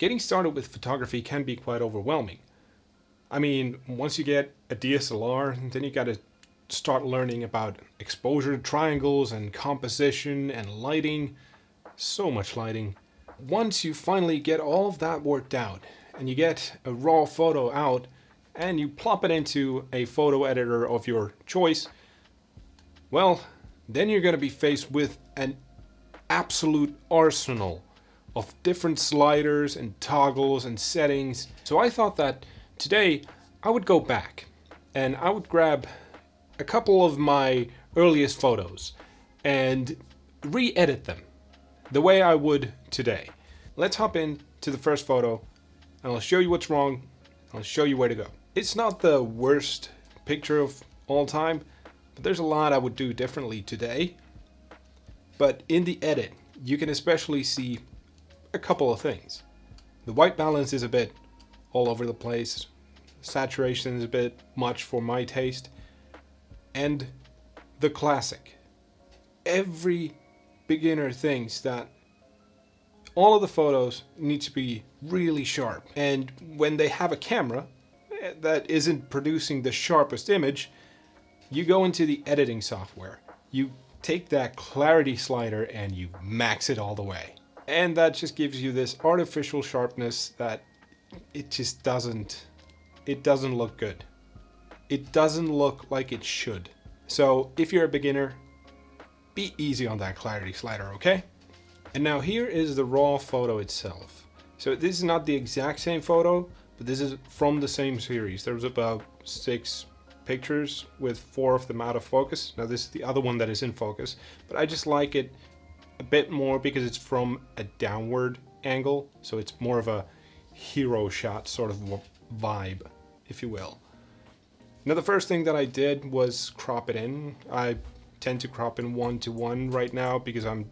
Getting started with photography can be quite overwhelming. I mean, once you get a DSLR, then you gotta start learning about exposure triangles and composition and lighting. So much lighting. Once you finally get all of that worked out and you get a raw photo out and you plop it into a photo editor of your choice, well, then you're going to be faced with an absolute arsenal of different sliders and toggles and settings. So I thought that today I would go back and I would grab a couple of my earliest photos and re-edit them the way I would today. Let's hop into the first photo and I'll show you what's wrong. I'll show you where to go. It's not the worst picture of all time, but there's a lot I would do differently today. But in the edit, you can especially see a couple of things. The white balance is a bit all over the place. Saturation is a bit much for my taste. And the classic. Every beginner thinks that all of the photos need to be really sharp. And when they have a camera that isn't producing the sharpest image, you go into the editing software. You take that clarity slider and you max it all the way. And that just gives you this artificial sharpness that it just doesn't look good. It doesn't look like it should. So if you're a beginner, be easy on that clarity slider, okay? And now here is the raw photo itself. So this is not the exact same photo, but this is from the same series. There was about 6 pictures with 4 of them out of focus. Now this is the other one that is in focus, but I just like it a bit more because it's from a downward angle, so it's more of a hero shot sort of vibe, if you will. Now the first thing that I did was crop it in. I tend to crop in 1:1 right now because I'm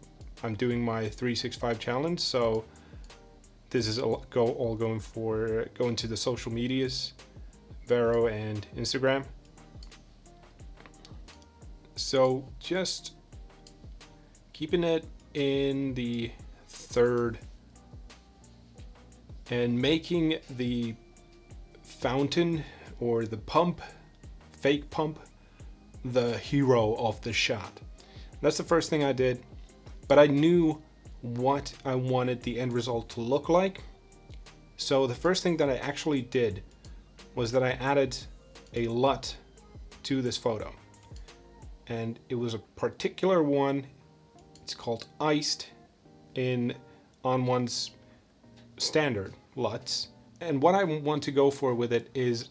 doing my 365 challenge, so this is all going to the social medias, Vero and Instagram. So just keeping it in the third and making the fountain or the pump, fake pump, the hero of the shot. That's the first thing I did, but I knew what I wanted the end result to look like. So the first thing that I actually did was that I added a LUT to this photo. And it was a particular one. It's called Iced on one's standard LUTs. And what I want to go for with it is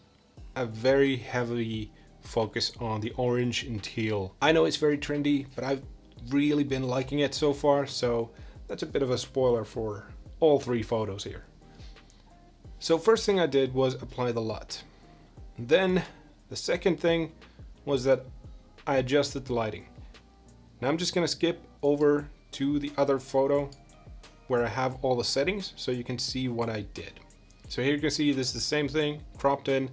a very heavy focus on the orange and teal. I know it's very trendy, but I've really been liking it so far, so that's a bit of a spoiler for all 3 photos here. So first thing I did was apply the LUT. Then the second thing was that I adjusted the lighting. Now I'm just gonna skip over to the other photo where I have all the settings so you can see what I did. So here you can see this is the same thing cropped in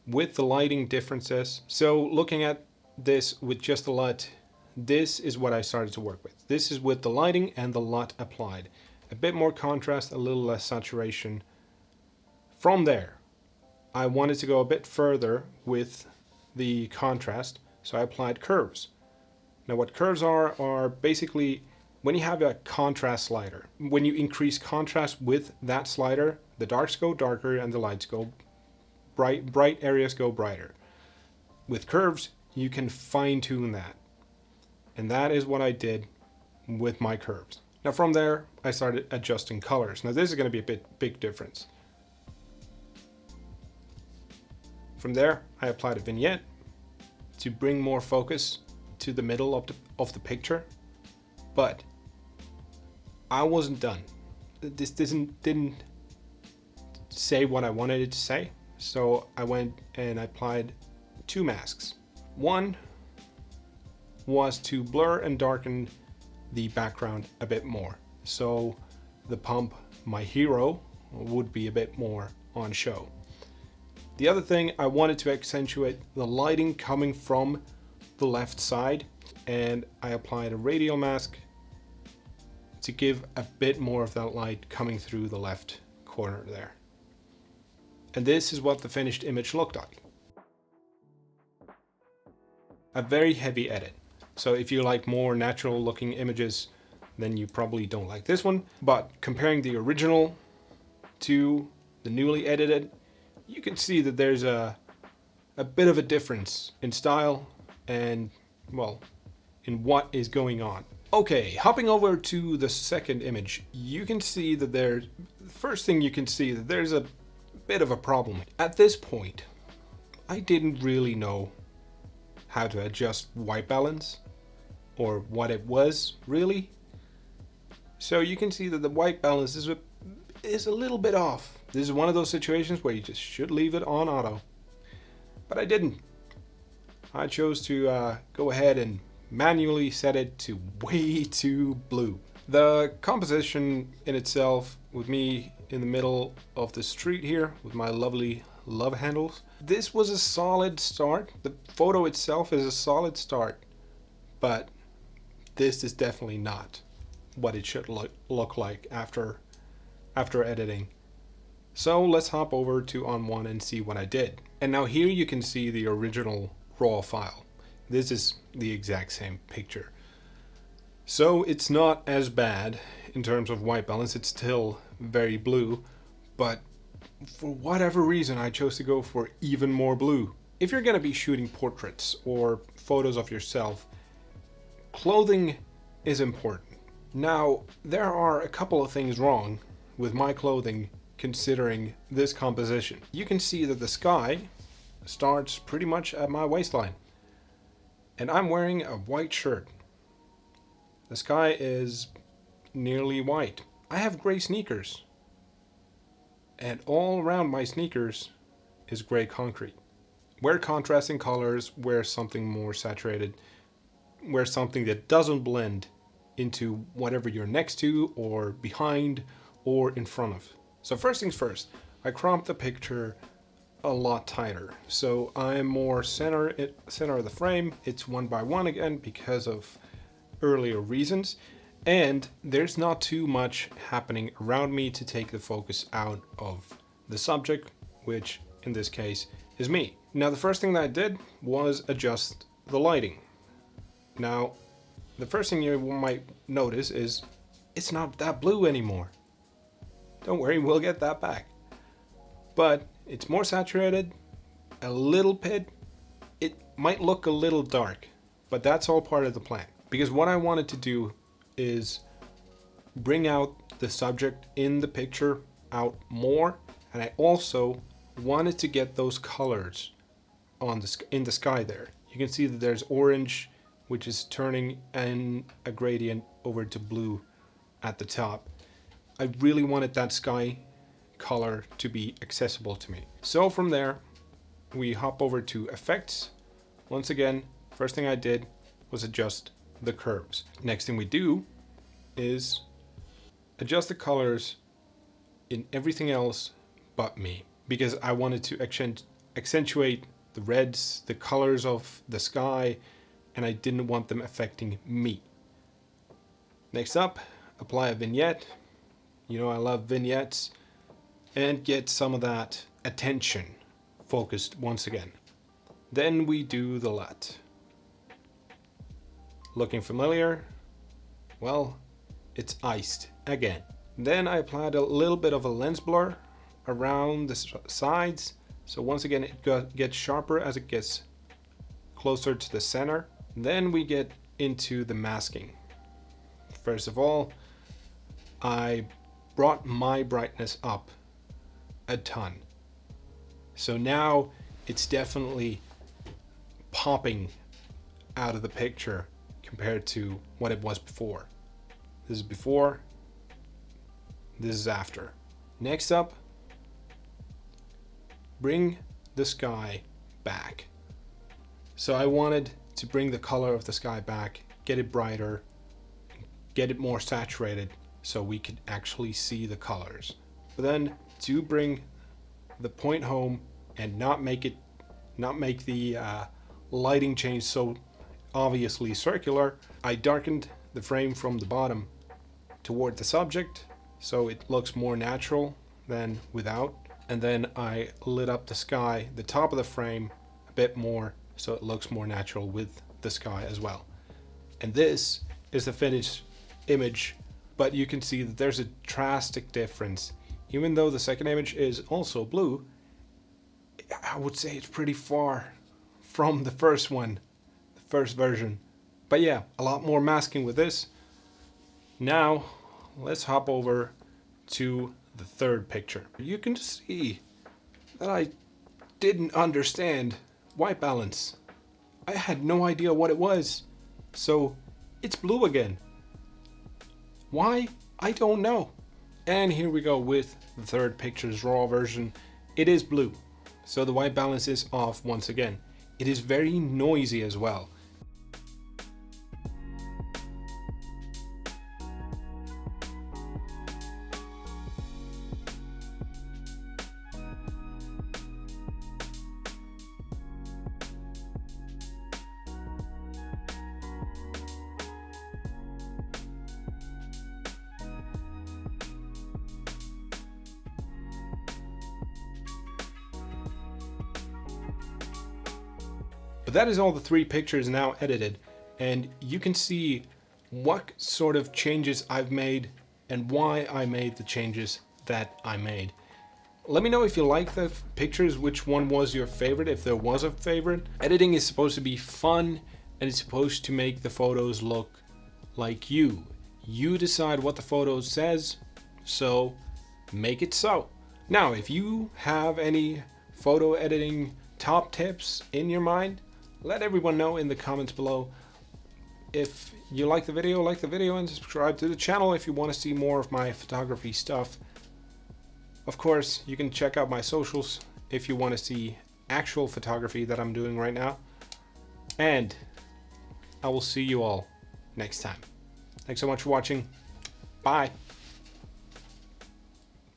with the lighting differences. So looking at this with just the LUT, this is what I started to work with. This is with the lighting and the LUT applied. A bit more contrast, a little less saturation. From there, I wanted to go a bit further with the contrast, so I applied curves. Now what curves are basically when you have a contrast slider. When you increase contrast with that slider, the darks go darker and the lights go bright areas go brighter. With curves, you can fine tune that. And that is what I did with my curves. Now from there, I started adjusting colors. Now this is going to be a big difference. From there, I applied a vignette to bring more focus to the middle of the picture. But I wasn't done. This didn't say what I wanted it to say. So I went and I applied 2 masks. One was to blur and darken the background a bit more. So the pump, my hero, would be a bit more on show. The other thing, I wanted to accentuate the lighting coming from the left side, and I applied a radial mask to give a bit more of that light coming through the left corner there. And this is what the finished image looked like. A very heavy edit. So if you like more natural looking images, then you probably don't like this one. But comparing the original to the newly edited, you can see that there's a bit of a difference in style and, well, in what is going on. Okay, hopping over to the second image, you can see that the first thing you can see that there's a bit of a problem. At this point, I didn't really know how to adjust white balance or what it was really. So you can see that the white balance is a little bit off. This is one of those situations where you just should leave it on auto. But I didn't. I chose to go ahead and manually set it to way too blue. The composition in itself, with me in the middle of the street here with my lovely love handles, this was a solid start. The photo itself is a solid start, but this is definitely not what it should look like after editing. So let's hop over to On One and see what I did. And now here you can see the original raw file. This is the exact same picture. So it's not as bad in terms of white balance. It's still very blue, but for whatever reason I chose to go for even more blue. If you're gonna be shooting portraits or photos of yourself, clothing is important. Now, there are a couple of things wrong with my clothing considering this composition. You can see that the sky starts pretty much at my waistline. And I'm wearing a white shirt. The sky is nearly white. I have gray sneakers. And all around my sneakers is gray concrete. Wear contrasting colors, wear something more saturated, wear something that doesn't blend into whatever you're next to or behind or in front of. So first things first, I cropped the picture a lot tighter. So I'm more center of the frame. It's 1:1 again because of earlier reasons. And there's not too much happening around me to take the focus out of the subject, which in this case is me. Now the first thing that I did was adjust the lighting. Now, the first thing you might notice is it's not that blue anymore. Don't worry, we'll get that back. But it's more saturated, a little bit. It might look a little dark, but that's all part of the plan. Because what I wanted to do is bring out the subject in the picture out more, and I also wanted to get those colors in the sky there. You can see that there's orange, which is turning in a gradient over to blue at the top. I really wanted that sky color to be accessible to me. So from there, we hop over to effects. Once again, first thing I did was adjust the curves. Next thing we do is adjust the colors in everything else but me, because I wanted to accentuate the reds, the colors of the sky, and I didn't want them affecting me. Next up, apply a vignette. You know I love vignettes. And get some of that attention focused once again. Then we do the LUT. Looking familiar? Well, it's iced again. Then I applied a little bit of a lens blur around the sides. So once again, it gets sharper as it gets closer to the center. Then we get into the masking. First of all, I brought my brightness up a ton. So now it's definitely popping out of the picture compared to what it was before. This is before, this is after. Next up, bring the sky back. So I wanted to bring the color of the sky back, get it brighter, get it more saturated so we could actually see the colors. But then to bring the point home and not make the lighting change so obviously circular, I darkened the frame from the bottom toward the subject so it looks more natural than without. And then I lit up the sky, the top of the frame, a bit more so it looks more natural with the sky as well. And this is the finished image, but you can see that there's a drastic difference. Even though the second image is also blue, I would say it's pretty far from the first one, the first version. But yeah, a lot more masking with this. Now, let's hop over to the third picture. You can see that I didn't understand white balance. I had no idea what it was. So it's blue again. Why? I don't know. And here we go with the third picture's raw version. It is blue. So the white balance is off once again. It is very noisy as well. But that is all the three pictures now edited, and you can see what sort of changes I've made and why I made the changes that I made. Let me know if you like the pictures, which one was your favorite, if there was a favorite. Editing is supposed to be fun, and it's supposed to make the photos look like you. You decide what the photo says, so make it so. Now, if you have any photo editing top tips in your mind, let everyone know in the comments below. If you like the video and subscribe to the channel if you want to see more of my photography stuff. Of course, you can check out my socials if you want to see actual photography that I'm doing right now. And I will see you all next time. Thanks so much for watching. Bye.